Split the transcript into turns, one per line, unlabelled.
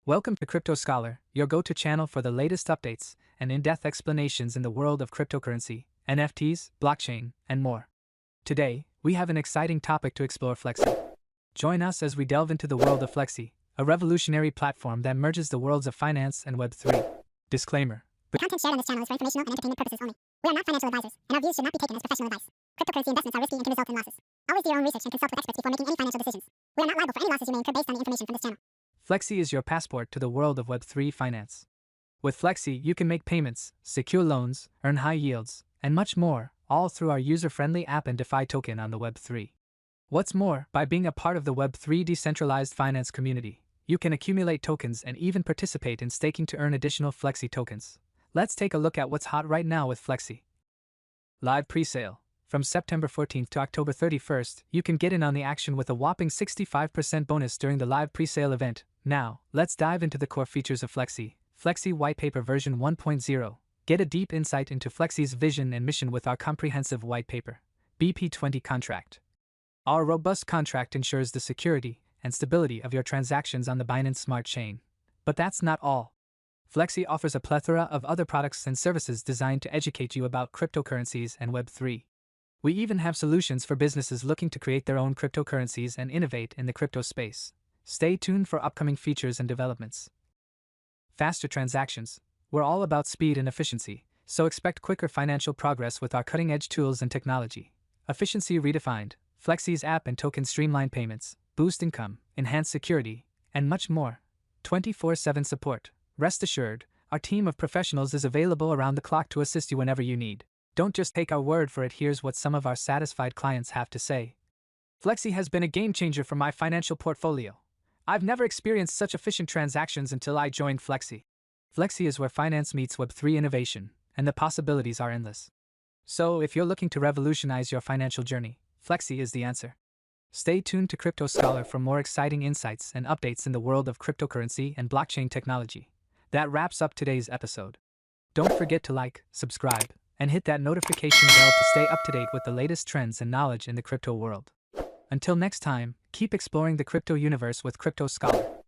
Welcome to Crypto Scholar, your go-to channel for the latest updates and in-depth explanations in the world of cryptocurrency, NFTs, blockchain, and more. Today, we have an exciting topic to explore: Flexi. Join us as we delve into the world of Flexi, a revolutionary platform that merges the worlds of finance and Web3. Disclaimer.
The content shared on this channel is for informational and entertainment purposes only. We are not financial advisors, and our views should not be taken as professional advice. Cryptocurrency investments are risky and can result in losses. Always do your own research and consult with experts before making any financial decisions. We are not liable for any losses you may incur based on the information from this channel.
Flexi is your passport to the world of Web3 finance. With Flexi, you can make payments, secure loans, earn high yields, and much more, all through our user-friendly app and DeFi token on the Web3. What's more, by being a part of the Web3 decentralized finance community, you can accumulate tokens and even participate in staking to earn additional Flexi tokens. Let's take a look at what's hot right now with Flexi. Live presale. From September 14th to October 31st, you can get in on the action with a whopping 65% bonus during the live presale event. Now, let's dive into the core features of Flexi. Flexi White Paper version 1.0. Get a deep insight into Flexi's vision and mission with our comprehensive white paper, BP20 contract. Our robust contract ensures the security and stability of your transactions on the Binance Smart Chain. But that's not all. Flexi offers a plethora of other products and services designed to educate you about cryptocurrencies and Web3. We even have solutions for businesses looking to create their own cryptocurrencies and innovate in the crypto space. Stay tuned for upcoming features and developments. Faster transactions. We're all about speed and efficiency, so expect quicker financial progress with our cutting-edge tools and technology. Efficiency redefined. Flexi's app and token streamline payments, boost income, enhance security, and much more. 24/7 support. Rest assured, our team of professionals is available around the clock to assist you whenever you need. Don't just take our word for it. Here's what some of our satisfied clients have to say. Flexi has been a game changer for my financial portfolio. I've never experienced such efficient transactions until I joined Flexi. Flexi is where finance meets Web3 innovation, and the possibilities are endless. So, if you're looking to revolutionize your financial journey, Flexi is the answer. Stay tuned to Crypto Scholar for more exciting insights and updates in the world of cryptocurrency and blockchain technology. That wraps up today's episode. Don't forget to like, subscribe, and hit that notification bell to stay up to date with the latest trends and knowledge in the crypto world. Until next time, keep exploring the crypto universe with Crypto Scholar.